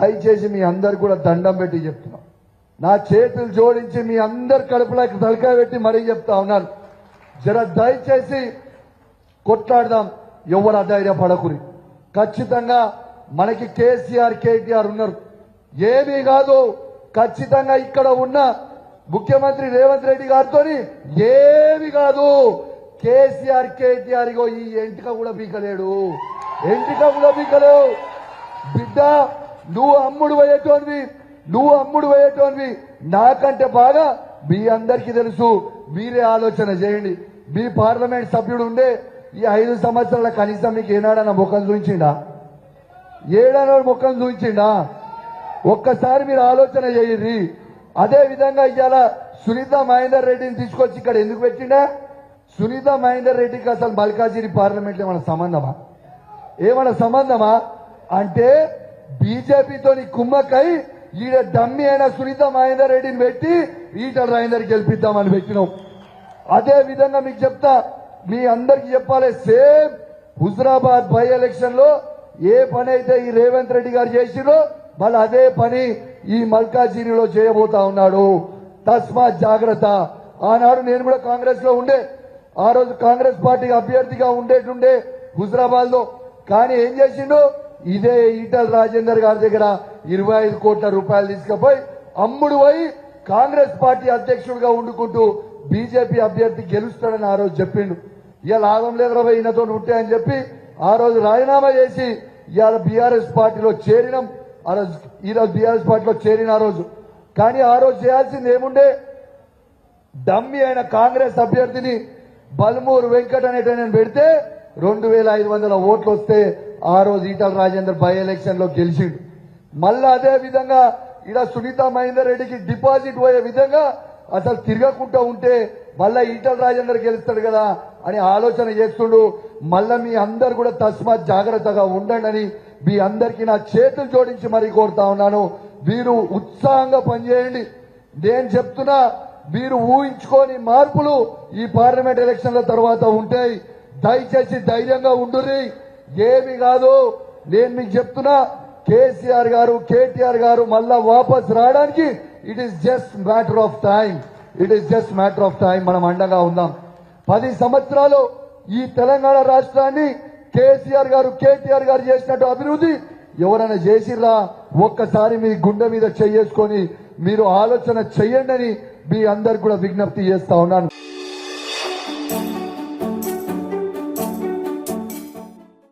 దయచేసి మీ అందరు కూడా దండం పెట్టి చెప్తున్నా, నా చేతులు జోడించి మీ అందరు కడుపులోకి తలకాయ పెట్టి మరీ చెప్తా ఉన్నాను, జర దయచేసి కొట్లాడదాం, ఎవరు అధైర్యపడకురి. ఖచ్చితంగా మనకి కేసీఆర్ కేటీఆర్ ఉన్నారు, ఏమీ కాదు. ఖచ్చితంగా ఇక్కడ ఉన్న ముఖ్యమంత్రి రేవంత్ రెడ్డి గారితో ఏమి కాదు. కేసీఆర్ కేటీఆర్ ఈ ఎంటిక కూడా పీకలేడు, ఎంటిక కూడా పీకలేవు. బిడ్డ నువ్వు అమ్ముడు పోయేటోనివి నాకంటే బాగా మీ అందరికీ తెలుసు. మీరే ఆలోచన చేయండి. మీ పార్లమెంట్ సభ్యుడు ఉండే ఈ 5 సంవత్సరాల కనీసం మీకు ఏనాడన్నా ముఖం చూపించిండా? ఏడన్నా ముఖం చూపించిండా? ఒక్కసారి మీరు ఆలోచన చేయండి. అదే విధంగా ఇవాళ సునీత మహేందర్ రెడ్డిని తీసుకొచ్చి ఇక్కడ ఎందుకు పెట్టిండా? సునీత మహేందర్ రెడ్డికి అసలు మల్కాజిగిరి పార్లమెంట్ ఏమైనా సంబంధమా అంటే బీజేపీతో కుమ్మక్కై ఈడ డమ్మి అయిన సునీత మహేందర్ రెడ్డిని పెట్టి ఈటల రాజేందర్ గెలిపిద్దామని పెట్టినాం. అదే విధంగా మీకు చెప్తా, మీ అందరికి చెప్పాలి, సేమ్ హుజరాబాద్ బై ఎలక్షన్ లో ఏ పని అయితే ఈ రేవంత్ రెడ్డి గారు చేసిరో మళ్ళీ అదే పని ఈ మల్కాజిగిరిలో చేయబోతా ఉన్నాడు. తస్మాత్ జాగ్రత్త. ఆనాడు నేను కూడా కాంగ్రెస్ లో ఉండే, ఆ రోజు కాంగ్రెస్ పార్టీ అభ్యర్థిగా ఉండేటుండే హుజరాబాద్ లో. కానీ ఏం చేసిండు? ఇదే ఈటల రాజేందర్ గారి దగ్గర 25 కోట్ల రూపాయలు తీసుకుపోయి అమ్ముడు పోయి కాంగ్రెస్ పార్టీ అధ్యక్షుడిగా ఉండుకుంటూ బీజేపీ అభ్యర్థి గెలుస్తాడని ఆ రోజు చెప్పిండు. ఇవాళ లాభం లేదు రాబోయే ఈయనతో ఉంటే అని చెప్పి ఆ రోజు రాజీనామా చేసి ఇవాళ బీఆర్ఎస్ పార్టీలో చేరినాం. ఈరోజు బీఆర్ఎస్ పార్టీలో చేరిన ఆ రోజు. కానీ ఆ రోజు చేయాల్సింది ఏముండే? డమ్మి అయిన కాంగ్రెస్ అభ్యర్థిని బల్మూరు వెంకట్ అనేటైనా పెడితే 2500 ఓట్లు వస్తే ఆ రోజు ఈటల రాజేందర్ బై ఎలక్షన్ లో గెలిచిండు. మళ్ళా అదే విధంగా ఇలా సునీత మహేందర్ రెడ్డికి డిపాజిట్ పోయే విధంగా అసలు తిరగకుండా ఉంటే మళ్ళా ఈటల రాజేందర్ గెలుస్తాడు కదా అని ఆలోచన చేస్తుండు. మళ్ళా మీ అందరు కూడా తస్మాత్ జాగ్రత్తగా ఉండండి అని మీ అందరికీ నా చేతులు జోడించి మరీ కోరుతా ఉన్నాను. మీరు ఉత్సాహంగా పనిచేయండి. నేను చెప్తున్నా, మీరు ఊహించుకోని మార్పులు ఈ పార్లమెంట్ ఎలక్షన్ల తర్వాత ఉంటాయి. దయచేసి ధైర్యంగా ఉండుర్రి, ఏమి కాదు. నేను మీకు చెప్తున్నా, కేసీఆర్ గారు కేటీఆర్ గారు మళ్ళా వాపస్ రావడానికి it is just matter of time. మనం అండగా ఉందాం. 10 సంవత్సరాలు ఈ తెలంగాణ రాష్ట్రాన్ని కేసీఆర్ గారు కేటీఆర్ గారు చేసినట్టు అభివృద్ధి ఎవరైనా చేసిర్రా? ఒక్కసారి మీ గుండె మీద చేసుకొని మీరు ఆలోచన చెయ్యండి అని మీ అందరికి కూడా విజ్ఞప్తి చేస్తా ఉన్నాను.